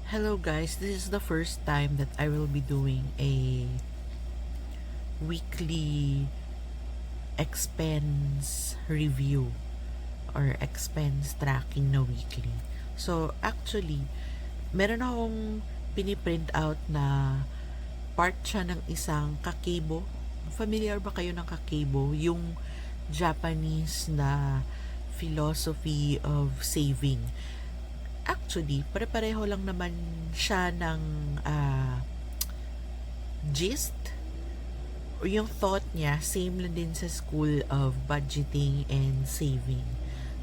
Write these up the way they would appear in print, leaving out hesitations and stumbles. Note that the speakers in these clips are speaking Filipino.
Hello guys, this is the first time that I will be doing a weekly expense review or expense tracking na weekly. So actually, meron akong piniprint out na part siya ng isang kakeibo. Familiar ba kayo ng kakeibo? Yung Japanese na philosophy of saving. Actually, pare-pareho lang naman siya ng gist or yung thought niya, same lang din sa school of budgeting and saving.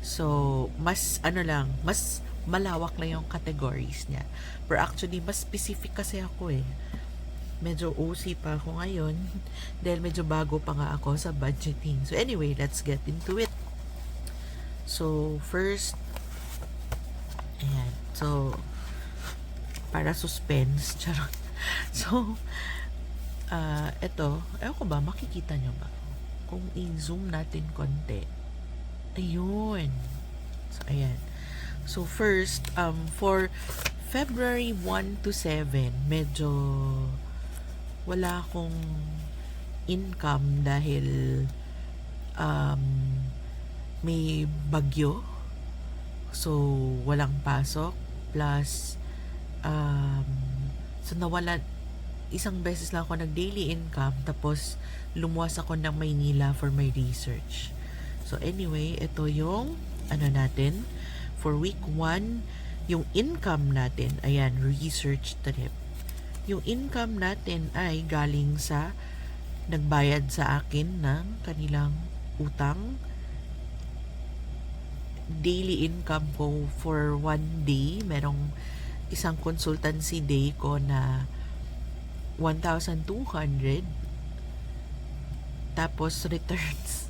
So, mas malawak lang yung categories niya. Pero actually, mas specific kasi ako eh. Medyo OC pa ako ngayon dahil medyo bago pa nga ako sa budgeting. So anyway, let's get into it. So, first, ayan. So, para suspense, charot. So, eto, ewan ko ba, makikita nyo ba? Kung i-zoom natin konti. Ayun. So, ayan. So, first, for February 1 to 7, medyo wala akong income dahil may bagyo. So, walang pasok. Plus, so nawala, isang beses lang ako nag-daily income, tapos lumuwas ako ng Maynila for my research. So anyway, ito yung natin for week 1, yung income natin, ayan, research trip. Yung income natin ay galing sa nagbayad sa akin ng kanilang utang. Daily income ko for 1 day, merong isang consultancy day ko na 1,200. Tapos returns.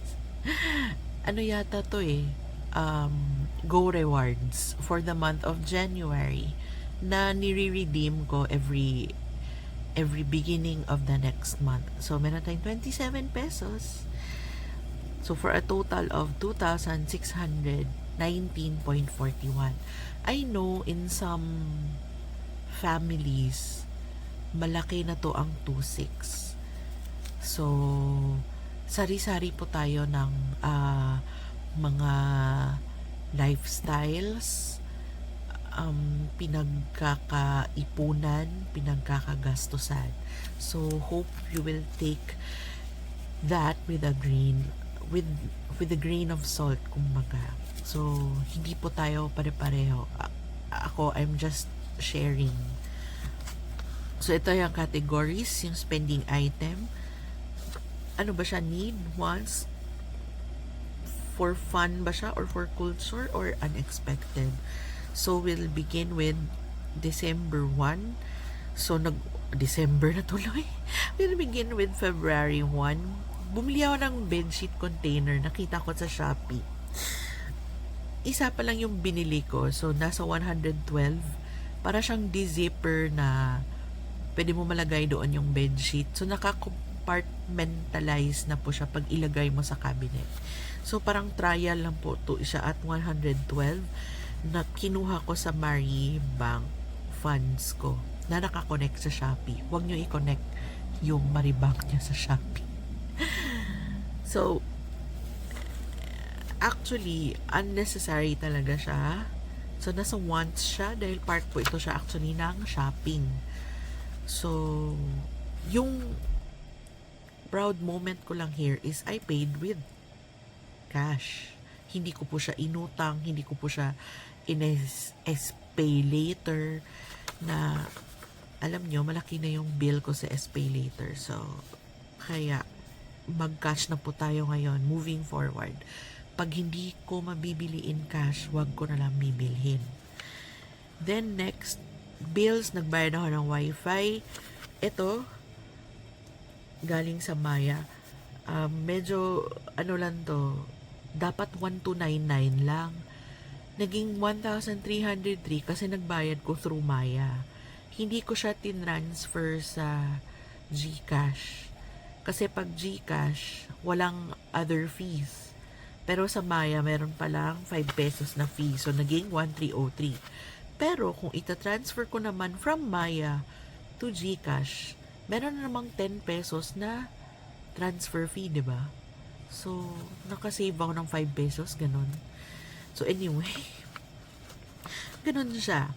Ano yata to eh? Go rewards for the month of January na nire-redeem ko every beginning of the next month. So, meron tayong 27 pesos. So, for a total of 2,619.41. I know in some families, malaki na to ang 2,600. So, sari-sari po tayo ng mga lifestyles, pinagkakaipunan, pinagkakagastusan. So, hope you will take that with a grain of salt, kumbaga. So, hindi po tayo pare-pareho. Ako, I'm just sharing. So, ito yung categories, yung spending item. Ano ba siya? Need, wants, for fun ba siya, or for culture, or unexpected? So, we'll begin with December 1. So, December na tuloy. We'll begin with February 1. Bumili ako ng bedsheet container. Nakita ko sa Shopee. Isa pa lang yung binili ko. So, nasa 112. Para siyang de-zipper na pwede mo malagay doon yung bedsheet. So, compartmentalize na po siya pag ilagay mo sa cabinet. So, parang trial lang po to siya at 112 na kinuha ko sa Mari Bank funds ko na nakakonect sa Shopee. Huwag nyo i-connect yung Maribank niya sa Shopee. So, actually, unnecessary talaga siya. So, nasa wants siya dahil part po ito siya actually ng shopping. So, yung proud moment ko lang here is I paid with cash. Hindi ko po siya inutang, hindi ko po siya in-pay later na alam nyo, malaki na yung bill ko sa pay later. So, kaya mag-cash na po tayo ngayon moving forward. Pag hindi ko mabibili in cash, wag ko na lang bibilhin. Then next, bills, nagbayad ako ng wifi. Ito, galing sa Maya. Medyo, lang to, dapat 1,299 lang. Naging 1,303 kasi nagbayad ko through Maya. Hindi ko siya tinransfer sa GCash. Kasi pag GCash, walang other fees. Pero sa Maya, meron palang 5 pesos na fee. So, naging 1,303. Pero kung ita-transfer ko naman from Maya to GCash, meron na namang 10 pesos na transfer fee, di ba? So, nakasave ako ng 5 pesos, ganun. So, anyway, ganun siya.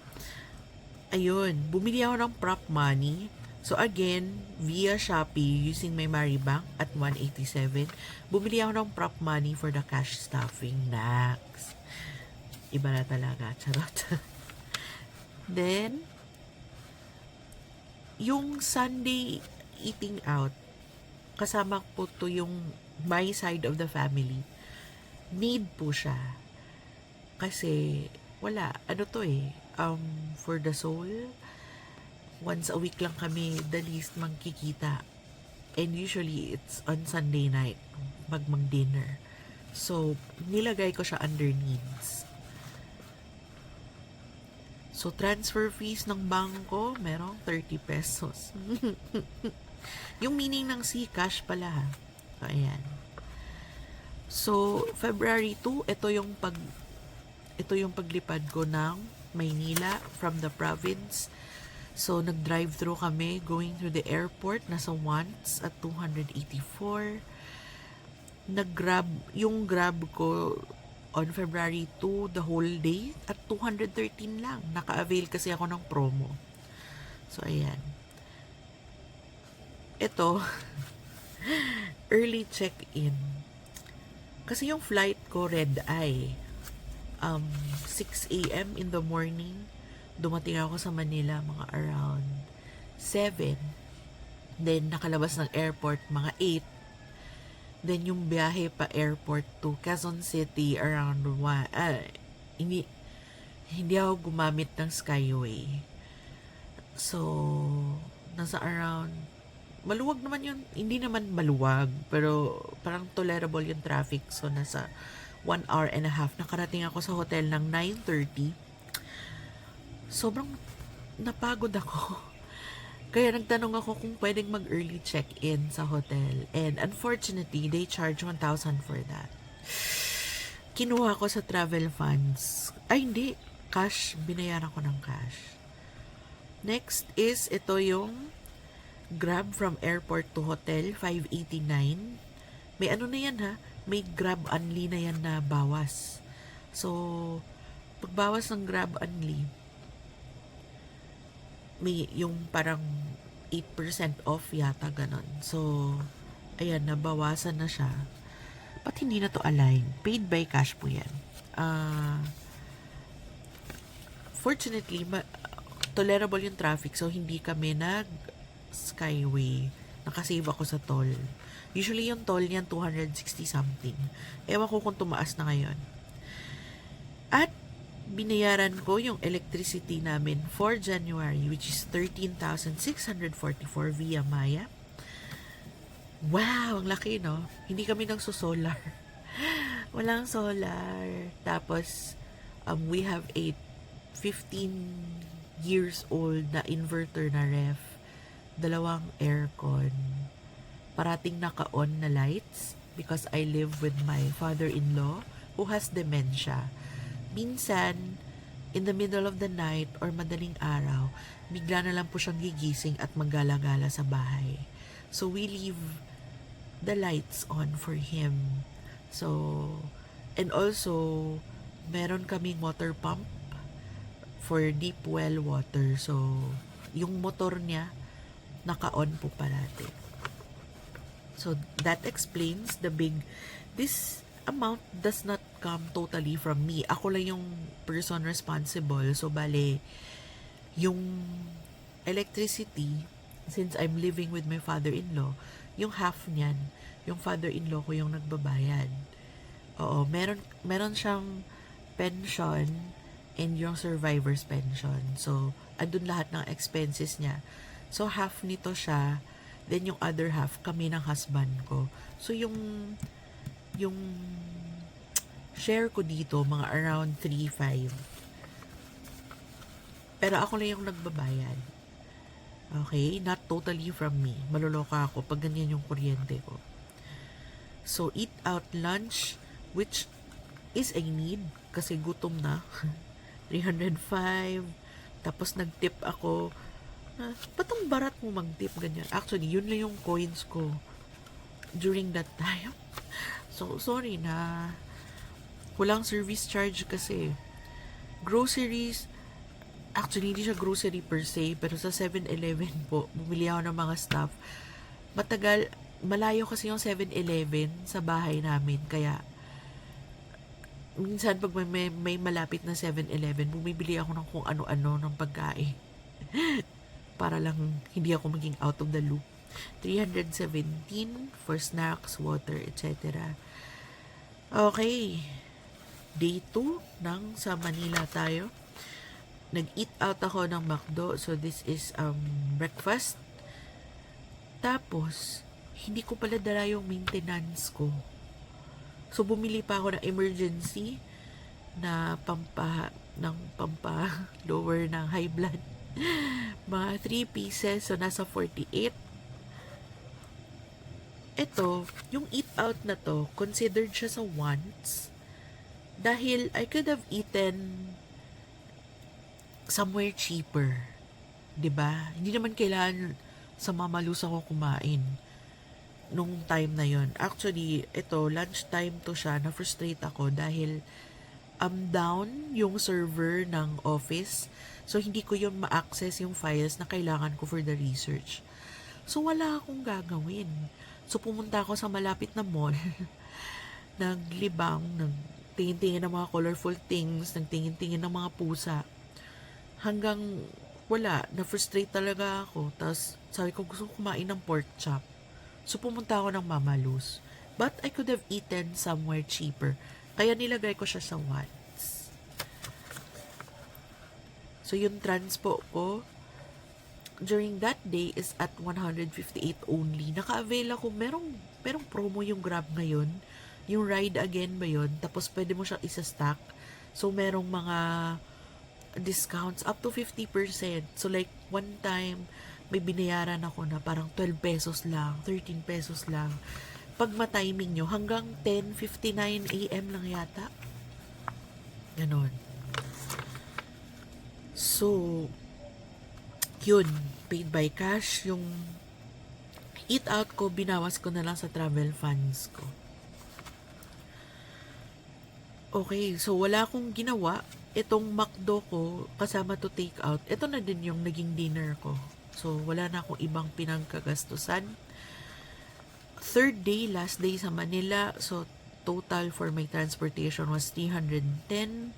Ayun, bumili ako ng prop money. So, again, via Shopee, using my Maribank at 187, bumili ako ng prop money for the cash stuffing. Nax. Iba na talaga. Charot. Then, yung Sunday eating out, kasama po to yung my side of the family. Need po siya. Kasi, wala. Ano to eh, for the soul, once a week lang kami the least magkikita. And usually, it's on Sunday night, mag-dinner. So, nilagay ko siya under needs. So, transfer fees ng bangko, merong 30 pesos. Yung meaning ng Cash pala ha. So, ayan. So, February 2, ito yung paglipad ko ng Maynila from the province. So, nag-drive-thru kami going through the airport. Nasa Once at 284. Yung grab ko on February 2, the whole day, at 213 lang. Naka-avail kasi ako ng promo. So, ayan. Ito, early check-in. Kasi yung flight ko, red eye. 6 a.m. in the morning. Dumating ako sa Manila, mga around 7. Then, nakalabas ng airport, mga 8. Then, yung biyahe pa airport to Quezon City around 1. Hindi ako gumamit ng Skyway. So, nasa around, maluwag naman yun. Hindi naman maluwag, pero parang tolerable yung traffic. So, nasa 1 hour and a half. Nakarating ako sa hotel ng 9:30. Sobrang napagod ako. Kaya nagtanong ako kung pwedeng mag-early check-in sa hotel. And unfortunately, they charge 1,000 for that. Kinuha ko sa travel funds. Ay, hindi. Cash. Binayaran ko ng cash. Next is, ito yung Grab from airport to hotel, 589. May ano na yan ha? May Grab Unli na yan na bawas. So, pagbawas ng Grab Unli, may yung parang 8% off yata ganon. So, ayan, nabawasan na siya. Ba't hindi na to align? Paid by cash po yan. Fortunately, tolerable yung traffic, so hindi kami Skyway. Nakasave ako sa toll. Usually yung toll niyan 260 something. Ewan ko kung tumaas na ngayon. At binayaran ko yung electricity namin for January, which is 13,644 via Maya. Wow, ang laki, no? Hindi kami nagso-solar. Walang solar. Tapos, we have a 15 years old na inverter na ref. 2 aircon. Parating naka-on na lights because I live with my father-in-law who has dementia. Minsan, in the middle of the night or madaling araw, bigla na lang po siyang gigising at maggala-gala sa bahay. So, we leave the lights on for him. So, and also, meron kaming water pump for deep well water. So, yung motor niya, naka-on po parati. So, that explains this amount does not come totally from me. Ako lang yung person responsible. So, bale, yung electricity, since I'm living with my father-in-law, yung half niyan, yung father-in-law ko yung nagbabayad. Oo, meron siyang pension and yung survivor's pension. So, andun lahat ng expenses niya. So, half nito siya, then yung other half, kami ng husband ko. So, yung share ko dito, mga around 3,500. Pero ako lang yung nagbabayad. Okay? Not totally from me. Maluloka ako pag ganyan yung kuryente ko. So, eat out lunch, which is a need, kasi gutom na. 305. Tapos nag-tip ako. Ba't ang barat mo mag-tip ganyan? Actually, yun lang yung coins ko during that time. So, sorry na walang service charge kasi. Groceries, actually, hindi siya grocery per se, pero sa 7-Eleven po, bumili ako ng mga stuff. Malayo kasi yung 7-Eleven sa bahay namin, kaya minsan pag may malapit na 7-Eleven, bumibili ako ng kung ano-ano ng pagkain. Para lang hindi ako maging out of the loop. 317 for snacks, water, etc. Okay. Day 2 ng sa Manila tayo. Nag-eat out ako ng McDo. So, this is breakfast. Tapos, hindi ko pala dala yung maintenance ko. So, bumili pa ako ng emergency na pampa-lower ng high blood. Mga 3 pieces. So, nasa 48. Ito, yung eat out na to, considered siya sa wants. Dahil I could have eaten somewhere cheaper. 'Di ba? Hindi naman kailangan sa Mama Luz ako kumain nung time na yon. Actually, ito, lunchtime to siya. Na-frustrate ako dahil down yung server ng office. So, hindi ko yun ma-access yung files na kailangan ko for the research. So, wala akong gagawin. So, pumunta ako sa malapit na mall. Naglibang, nagtingin-tingin ng mga colorful things, nagtingin-tingin ng mga pusa. Hanggang wala, na-frustrate talaga ako. Tapos, sabi ko, gusto ko kumain ng pork chop. So, pumunta ako ng Mama Luz. But I could have eaten somewhere cheaper. Kaya nilagay ko siya sa wants. So, yung transpo ko, during that day is at 158 only. Naka-avail ako. Merong promo yung Grab ngayon. Yung Ride Again ba yun? Tapos, pwede mo siyang isa-stack. So, merong mga discounts up to 50%. So, like, one time, may binayaran ako na parang 12 pesos lang, 13 pesos lang. Pag ma-timing nyo, hanggang 10:59 a.m. lang yata. Ganon. So, yun, paid by cash. Yung eat out ko, binawas ko na lang sa travel funds ko. Okay, so wala akong ginawa. Itong McDo ko, kasama to take out, ito na din yung naging dinner ko. So, wala na akong ibang pinangkagastusan. Third day, last day sa Manila. So, total for my transportation was 310.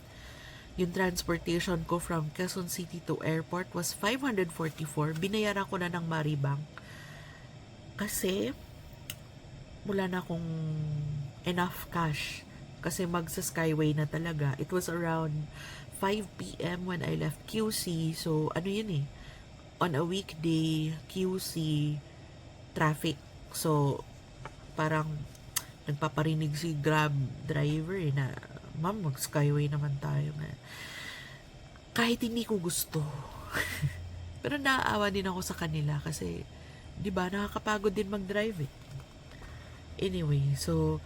Yung transportation ko from Quezon City to airport was 544. Binayaran ko na ng Maribang. Kasi, wala na akong enough cash. Kasi magsa Skyway na talaga. It was around 5 p.m. when I left QC. So, ano yun eh? On a weekday, QC, traffic. So, parang nagpaparinig si Grab driver eh, na, ma'am, mag-Skyway naman tayo. Kahit hindi ko gusto. Pero naaawa din ako sa kanila kasi, di ba, nakakapagod din mag-drive eh. Anyway, so,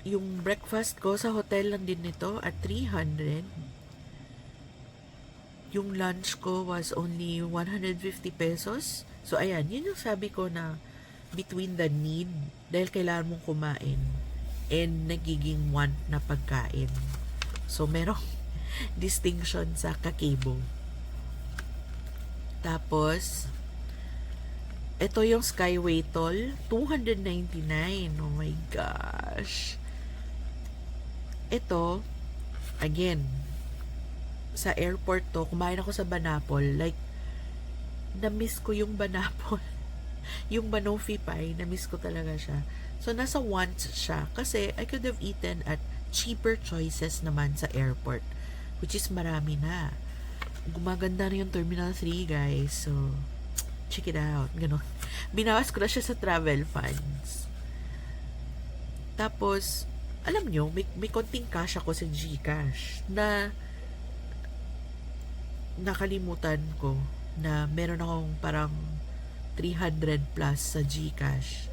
yung breakfast ko sa hotel lang din nito at 300. Yung lunch ko was only 150 pesos. So, ayan, yun yung sabi ko na between the need, dahil kailangan mong kumain, and nagiging want na pagkain. So, merong distinction sa kakebo. Tapos, ito yung Skyway toll, 299. Oh my gosh. Ito, again, sa airport to, kumain ako sa Banapol, like, na-miss ko yung Banapol. Yung Banoffee pie, na-miss ko talaga siya. So, nasa wants siya, kasi I could have eaten at cheaper choices naman sa airport, which is marami na. Gumaganda na yung Terminal 3, guys. So, check it out. Ganon. Binawas ko na siya sa travel funds. Tapos, alam nyo, may konting cash ako sa GCash na nakalimutan ko na meron akong parang 300 plus sa GCash.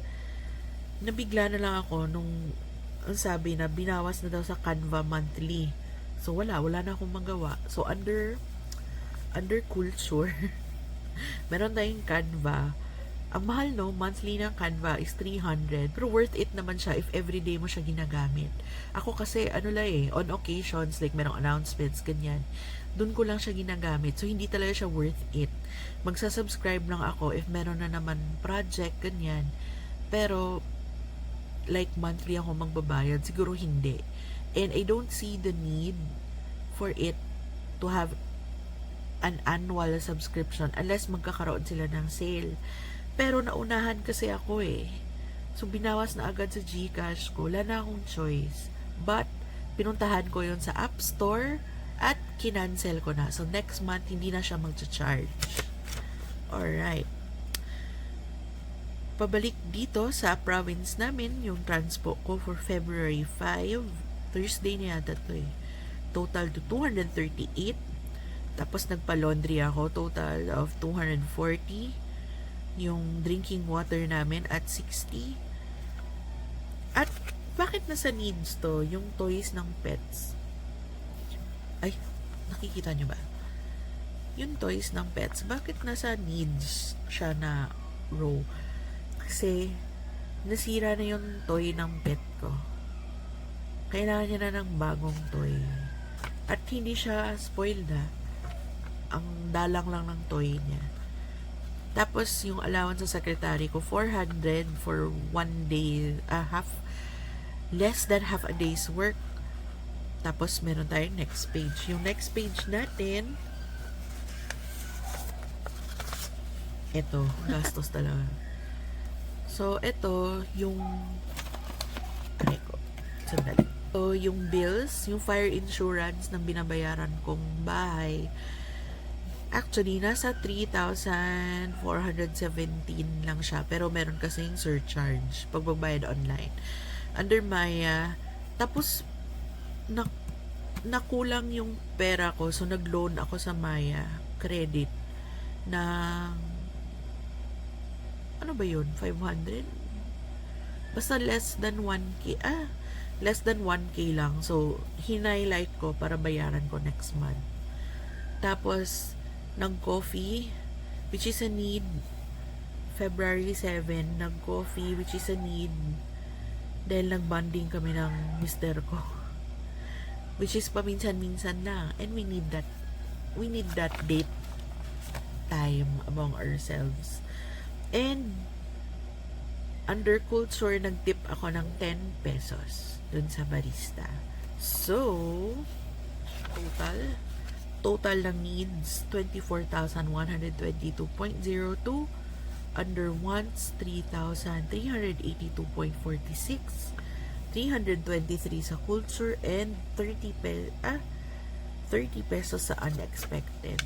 Nabigla na lang ako nung ang sabi na binawas na daw sa Canva monthly. So, wala na akong magawa. So, under culture, meron tayong Canva. Ang mahal, no? Monthly ng Canva is 300. Pero worth it naman siya if everyday mo siya ginagamit. Ako kasi, on occasions, like merong announcements, ganyan. Doon ko lang siya ginagamit. So, hindi talaga siya worth it. Magsasubscribe lang ako if meron na naman project, ganyan. Pero, like monthly ako magbabayad, siguro hindi. And I don't see the need for it to have an annual subscription unless magkakaroon sila ng sale. Pero naunahan kasi ako eh. So, binawas na agad sa GCash ko. Wala na akong choice. But, pinuntahan ko yon sa App Store at kinancel ko na. So, next month, hindi na siya mag-charge. Alright. Pabalik dito sa province namin, yung transpo ko for February 5. Thursday na yata to eh. Total to 238. Tapos nagpa-laundry ako. Total of 240. Yung drinking water namin at 60. At bakit nasa needs to? Yung toys ng pets. Ay, nakikita nyo ba? Yung toys ng pets, bakit nasa needs siya na row? Kasi nasira na yung toy ng pet ko. Kailangan niya na ng bagong toy. At hindi siya spoiled ha. Ang dalang lang ng toy niya. Tapos, yung allowance sa secretary ko, 400 for 1 day, less than half a day's work. Tapos, meron tayong next page. Yung next page natin, ito, gastos talaga. So, ito, yung, sandali. So, yung bills, yung fire insurance ng binabayaran kong bahay, actually, nasa 3,417 lang siya. Pero meron kasing surcharge pag magbayad online. Under Maya, tapos nakulang yung pera ko. So, nag-loan ako sa Maya credit ng ano ba yun? 500? Basta less than 1K. Less than 1K lang. So, hinighlight ko para bayaran ko next month. Tapos, nag-coffee, which is a need. February 7, nag-coffee, which is a need. Dahil nag-bonding kami ng mister ko. Which is paminsan-minsan lang. And we need that date time among ourselves. And, under culture, nag-tip ako ng 10 pesos dun sa barista. So, total ng needs, 24,122.02. Under wants, 3,382.46. 323 sa culture and 30 pesos sa unexpected.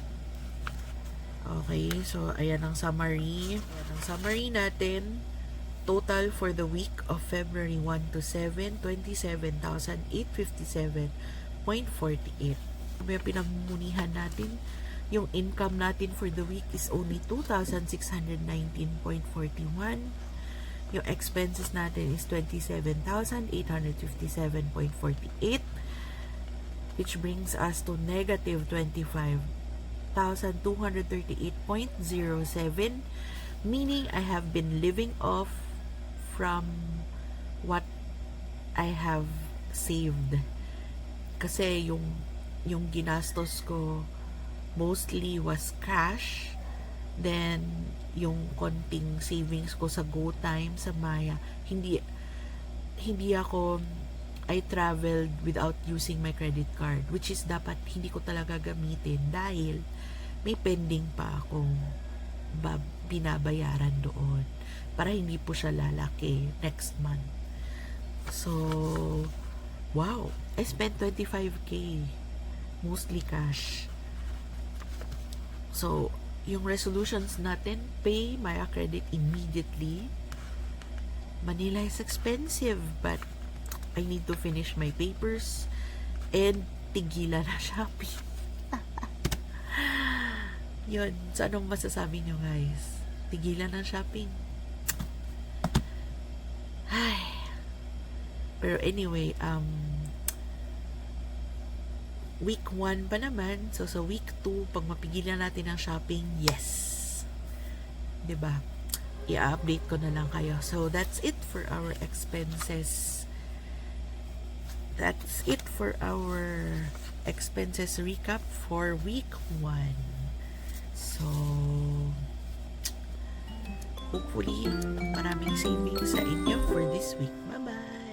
Okay, so ayan ang summary. Ayan ang summary natin. Total for the week of February 1 to 7, 27,857.48. May pinagmunihan natin. Yung income natin for the week is only 2,619.41. Yung expenses natin is 27,857.48, which brings us to negative 25,238.07, meaning I have been living off from what I have saved. Kasi yung ginastos ko mostly was cash. Then, yung konting savings ko sa GoTime, sa Maya, hindi I traveled without using my credit card, which is dapat hindi ko talaga gamitin dahil may pending pa akong binabayaran doon para hindi po siya lalaki next month. So, wow! I spent 25K, mostly cash. So, yung resolutions natin, pay Maya credit immediately. Manila is expensive, but I need to finish my papers and tigilan na Shopee. Yun, so anong masasabi nyo guys? Tigilan na shopping. Ay. Pero anyway, week 1 pa naman. So, sa week 2, pag mapigilan natin ang shopping, yes. 'Di ba? I-update ko na lang kayo. So, that's it for our expenses. That's it for our expenses recap for week 1. So, hopefully, maraming savings sa inyo for this week. Bye-bye!